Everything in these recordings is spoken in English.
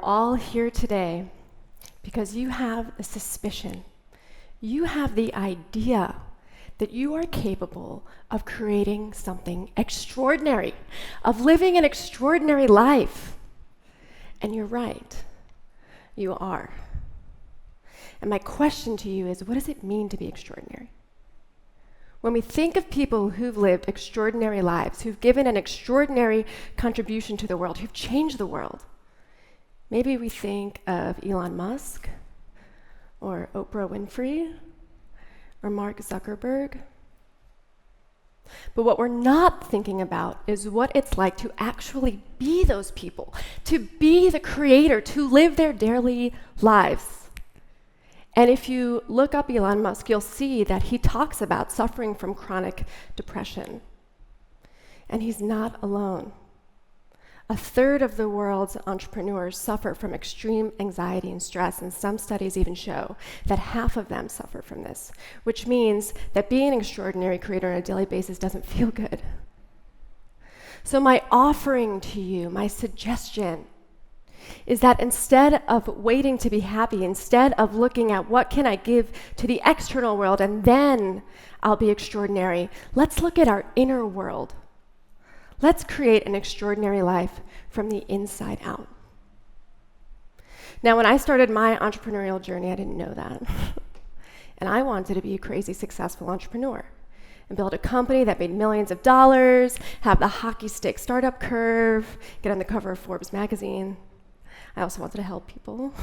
all here today because you have a suspicion. You have the idea that you are capable of creating something extraordinary, of living an extraordinary life. And you're right. You are. And my question to you is, what does it mean to be extraordinary? When we think of people who've lived extraordinary lives, who've given an extraordinary contribution to the world, who've changed the world, maybe we think of Elon Musk, or Oprah Winfrey, or Mark Zuckerberg. But what we're not thinking about is what it's like to actually be those people, to be the creator, to live their daily lives. And if you look up Elon Musk, you'll see that he talks about suffering from chronic depression. And he's not alone. 1/3 of the world's entrepreneurs suffer from extreme anxiety and stress, and some studies even show that half of them suffer from this, which means that being an extraordinary creator on a daily basis doesn't feel good. So my offering to you, my suggestion, is that instead of waiting to be happy, instead of looking at what can I give to the external world and then I'll be extraordinary, let's look at our inner world. Let's create an extraordinary life from the inside out. Now, when I started my entrepreneurial journey, I didn't know that. And I wanted to be a crazy successful entrepreneur and build a company that made millions of dollars, have the hockey stick startup curve, get on the cover of Forbes magazine. I also wanted to help people.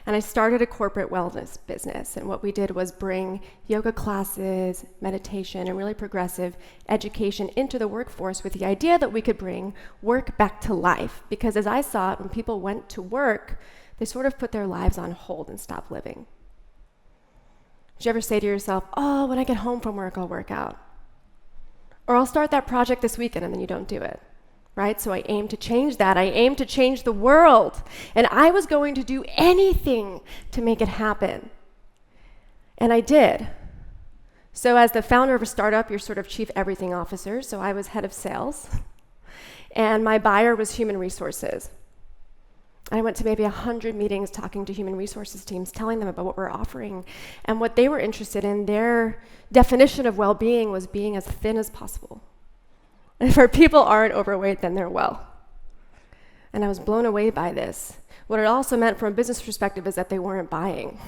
And I started a corporate wellness business. And what we did was bring yoga classes, meditation, and really progressive education into the workforce with the idea that we could bring work back to life. Because as I saw it, when people went to work, they sort of put their lives on hold and stopped living. Did you ever say to yourself, oh, when I get home from work, I'll work out? Or I'll start that project this weekend, and then you don't do it. Right? So I aimed to change that. I aimed to change the world. And I was going to do anything to make it happen. And I did. So as the founder of a startup, you're sort of chief everything officer. So I was head of sales. And my buyer was human resources. I went to maybe 100 meetings talking to human resources teams, telling them about what we're offering. And what they were interested in, their definition of well-being was being as thin as possible. If our people aren't overweight, then they're well. And I was blown away by this. What it also meant from a business perspective is that they weren't buying.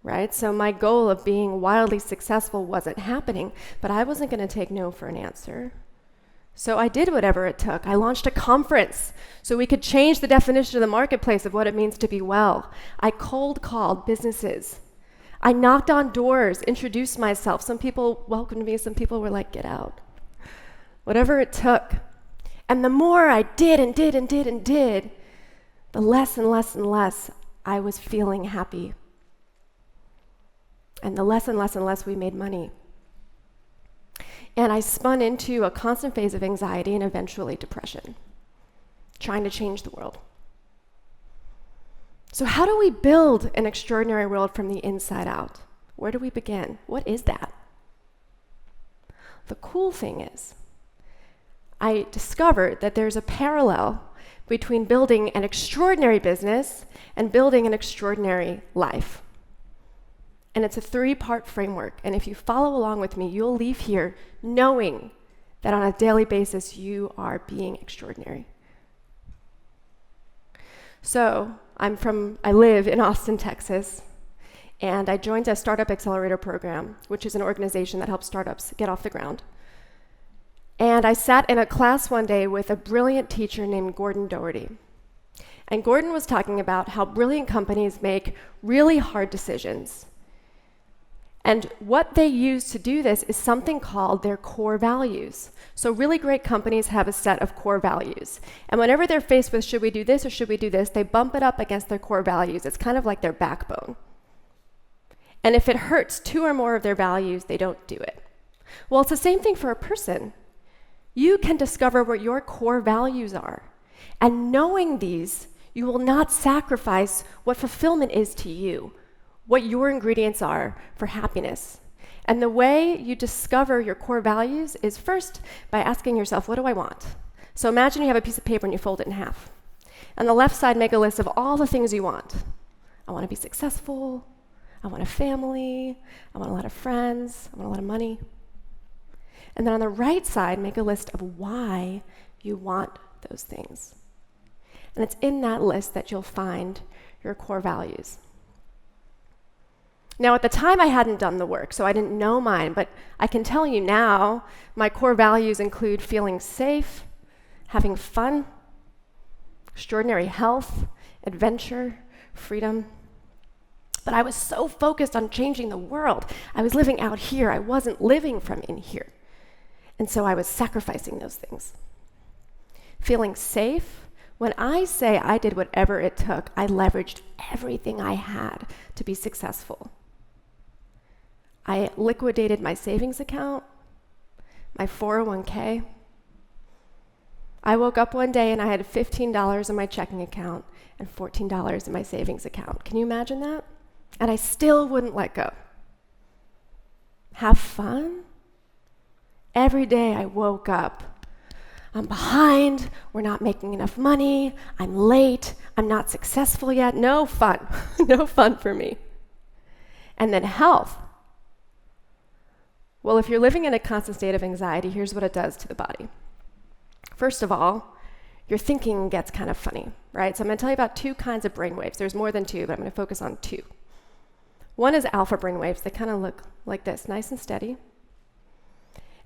Right? So my goal of being wildly successful wasn't happening, but I wasn't going to take no for an answer. So I did whatever it took. I launched a conference so we could change the definition of the marketplace of what it means to be well. I cold called businesses. I knocked on doors, introduced myself. Some people welcomed me, some people were like, get out. Whatever it took. And the more I did and did and did and did, the less and less and less I was feeling happy. And the less and less and less we made money. And I spun into a constant phase of anxiety and eventually depression, trying to change the world. So how do we build an extraordinary world from the inside out? Where do we begin? What is that? The cool thing is, I discovered that there's a parallel between building an extraordinary business and building an extraordinary life. And it's a 3-part framework. And if you follow along with me, you'll leave here knowing that on a daily basis, you are being extraordinary. So I live in Austin, Texas, and I joined a startup accelerator program, which is an organization that helps startups get off the ground. And I sat in a class one day with a brilliant teacher named Gordon Doherty. And Gordon was talking about how brilliant companies make really hard decisions. And what they use to do this is something called their core values. So really great companies have a set of core values. And whenever they're faced with, should we do this or should we do this, they bump it up against their core values. It's kind of like their backbone. And if it hurts 2 or more of their values, they don't do it. Well, it's the same thing for a person. You can discover what your core values are. And knowing these, you will not sacrifice what fulfillment is to you, what your ingredients are for happiness. And the way you discover your core values is first by asking yourself, what do I want? So imagine you have a piece of paper and you fold it in half. On the left side, make a list of all the things you want. I want to be successful. I want a family. I want a lot of friends. I want a lot of money. And then on the right side, make a list of why you want those things. And it's in that list that you'll find your core values. Now, at the time, I hadn't done the work, so I didn't know mine, but I can tell you now, my core values include feeling safe, having fun, extraordinary health, adventure, freedom. But I was so focused on changing the world. I was living out here. I wasn't living from in here. And so I was sacrificing those things. Feeling safe, when I say I did whatever it took, I leveraged everything I had to be successful. I liquidated my savings account, my 401k. I woke up one day and I had $15 in my checking account and $14 in my savings account. Can you imagine that? And I still wouldn't let go. Have fun? Every day I woke up. I'm behind, we're not making enough money, I'm late, I'm not successful yet. No fun. No fun for me. And then health. Well, if you're living in a constant state of anxiety, here's what it does to the body. First of all, your thinking gets kind of funny, right? So I'm going to tell you about two kinds of brainwaves. There's more than two, but I'm going to focus on two. One is alpha brainwaves. They kind of look like this, nice and steady.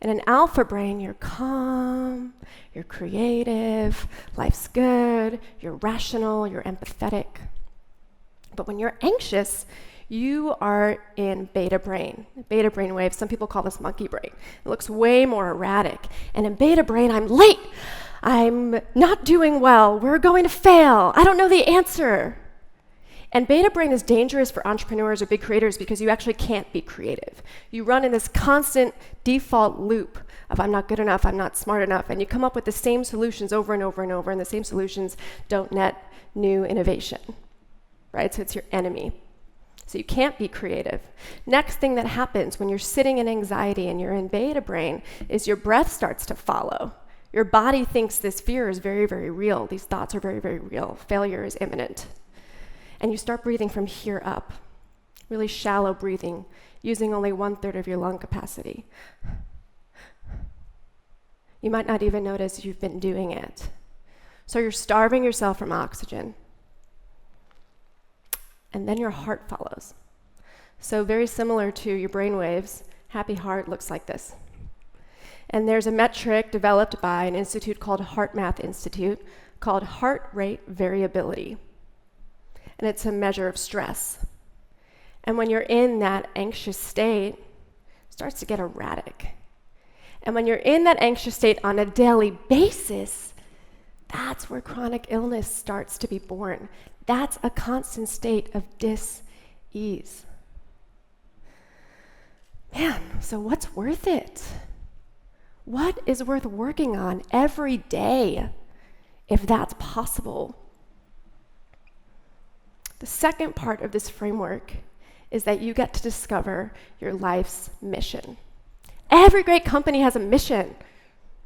In an alpha brain, you're calm, you're creative, life's good, you're rational, you're empathetic. But when you're anxious, you are in beta brain. Beta brain waves, some people call this monkey brain. It looks way more erratic. And in beta brain, I'm late. I'm not doing well. We're going to fail. I don't know the answer. And beta brain is dangerous for entrepreneurs or big creators because you actually can't be creative. You run in this constant default loop of I'm not good enough, I'm not smart enough, and you come up with the same solutions over and over and over, and the same solutions don't net new innovation, right? So it's your enemy. So you can't be creative. Next thing that happens when you're sitting in anxiety and you're in beta brain is your breath starts to follow. Your body thinks this fear is very, very real. These thoughts are very, very real. Failure is imminent. And you start breathing from here up, really shallow breathing, using only 1/3 of your lung capacity. You might not even notice you've been doing it. So you're starving yourself from oxygen. And then your heart follows. So very similar to your brain waves, happy heart looks like this. And there's a metric developed by an institute called HeartMath Institute called heart rate variability. And it's a measure of stress. And when you're in that anxious state, it starts to get erratic. And when you're in that anxious state on a daily basis, that's where chronic illness starts to be born. That's a constant state of dis-ease. Man, so what's worth it? What is worth working on every day if that's possible? The second part of this framework is that you get to discover your life's mission. Every great company has a mission,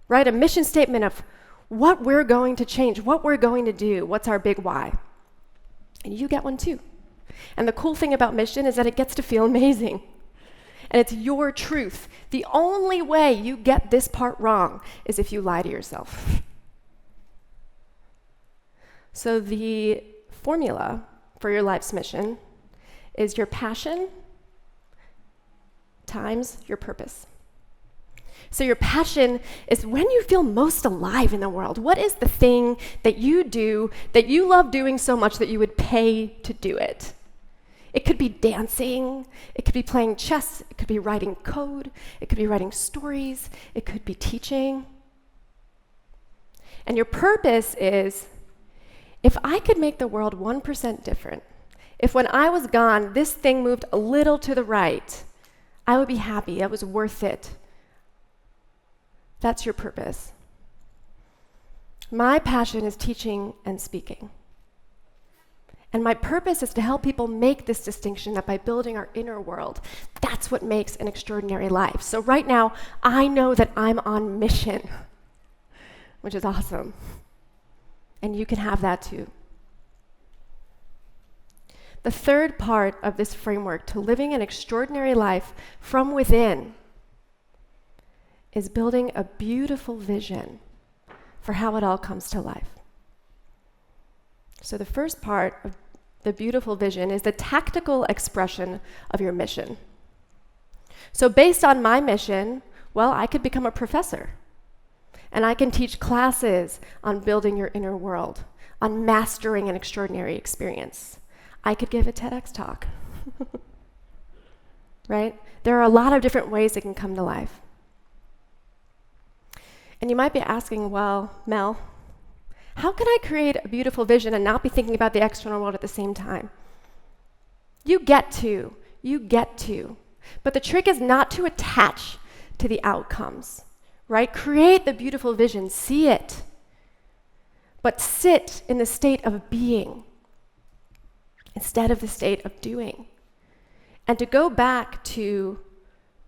right? A mission statement of what we're going to change, what we're going to do, what's our big why. And you get one too. And the cool thing about mission is that it gets to feel amazing. And it's your truth. The only way you get this part wrong is if you lie to yourself. So the formula for your life's mission is your passion times your purpose. So your passion is when you feel most alive in the world. What is the thing that you do that you love doing so much that you would pay to do it? It could be dancing, it could be playing chess, it could be writing code, it could be writing stories, it could be teaching. And your purpose is, if I could make the world 1% different, if when I was gone, this thing moved a little to the right, I would be happy, it was worth it. That's your purpose. My passion is teaching and speaking. And my purpose is to help people make this distinction that by building our inner world, that's what makes an extraordinary life. So right now, I know that I'm on mission, which is awesome. And you can have that too. The third part of this framework to living an extraordinary life from within is building a beautiful vision for how it all comes to life. So the first part of the beautiful vision is the tactical expression of your mission. So based on my mission, well, I could become a professor. And I can teach classes on building your inner world, on mastering an extraordinary experience. I could give a TEDx talk. Right? There are a lot of different ways it can come to life. And you might be asking, well, Mel, how can I create a beautiful vision and not be thinking about the external world at the same time? You get to. But the trick is not to attach to the outcomes, right? Create the beautiful vision, see it, but sit in the state of being instead of the state of doing. And to go back to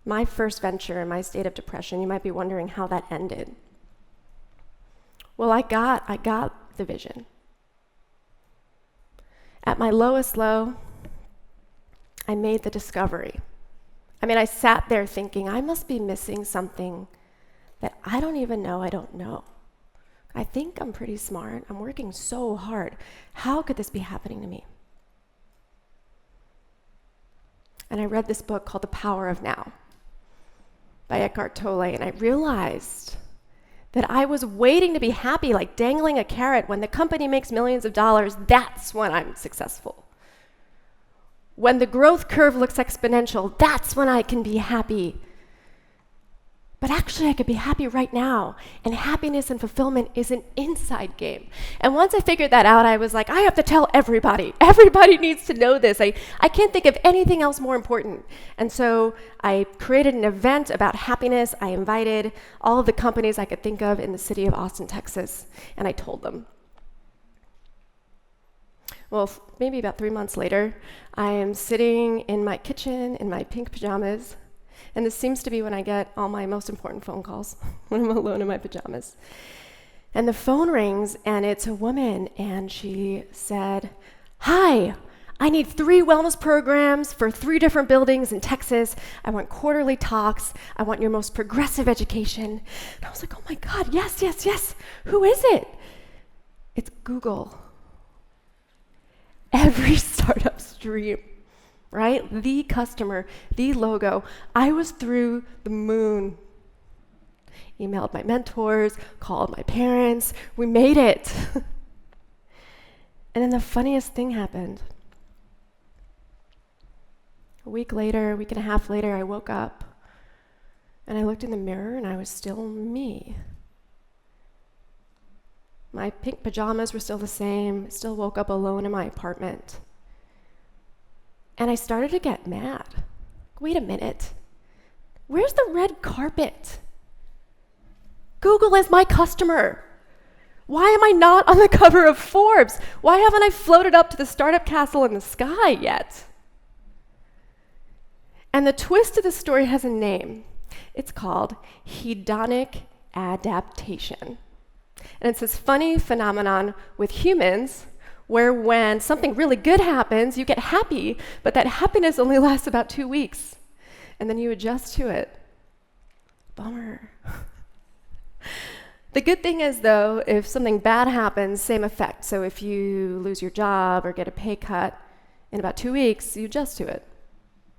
my first venture in my state of depression, you might be wondering how that ended. Well, I got the vision. At my lowest low, I made the discovery. I sat there thinking, I must be missing something that I don't even know I don't know. I think I'm pretty smart. I'm working so hard. How could this be happening to me? And I read this book called The Power of Now by Eckhart Tolle, and I realized that I was waiting to be happy, like dangling a carrot. When the company makes millions of dollars, that's when I'm successful. When the growth curve looks exponential, that's when I can be happy. But actually, I could be happy right now. And happiness and fulfillment is an inside game. And once I figured that out, I was like, I have to tell everybody. Everybody needs to know this. I can't think of anything else more important. And so I created an event about happiness. I invited all of the companies I could think of in the city of Austin, Texas, and I told them. Well, maybe about 3 months later, I am sitting in my kitchen in my pink pajamas. And this seems to be when I get all my most important phone calls, when I'm alone in my pajamas. And the phone rings, and it's a woman, and she said, "Hi, I need 3 wellness programs for 3 different buildings in Texas. I want quarterly talks. I want your most progressive education." And I was like, oh my God, yes. Who is it? It's Google. Every startup's dream. Right? The customer, the logo. I was through the moon. Emailed my mentors, called my parents. We made it. And then the funniest thing happened. A week and a half later, I woke up and I looked in the mirror and I was still me. My pink pajamas were still the same, still woke up alone in my apartment. And I started to get mad. Wait a minute. Where's the red carpet? Google is my customer. Why am I not on the cover of Forbes? Why haven't I floated up to the startup castle in the sky yet? And the twist of the story has a name. It's called hedonic adaptation. And it's this funny phenomenon with humans where when something really good happens, you get happy, but that happiness only lasts about 2 weeks. And then you adjust to it. Bummer. The good thing is, though, if something bad happens, same effect. So if you lose your job or get a pay cut, in about 2 weeks, you adjust to it,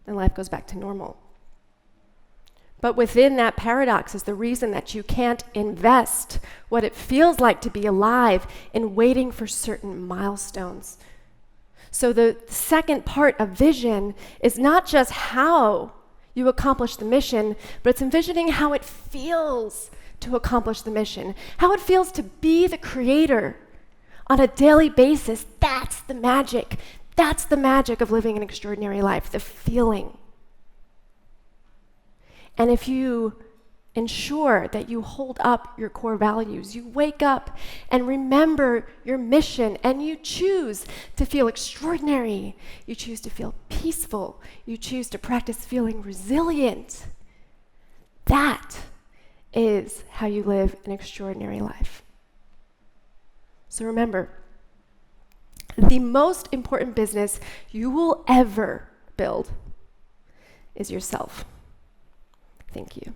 and life goes back to normal. But within that paradox is the reason that you can't invest what it feels like to be alive in waiting for certain milestones. So the second part of vision is not just how you accomplish the mission, but it's envisioning how it feels to accomplish the mission, how it feels to be the creator on a daily basis. That's the magic. That's the magic of living an extraordinary life, the feeling. And if you ensure that you hold up your core values, you wake up and remember your mission, and you choose to feel extraordinary, you choose to feel peaceful, you choose to practice feeling resilient, that is how you live an extraordinary life. So remember, The most important business you will ever build is yourself. Thank you.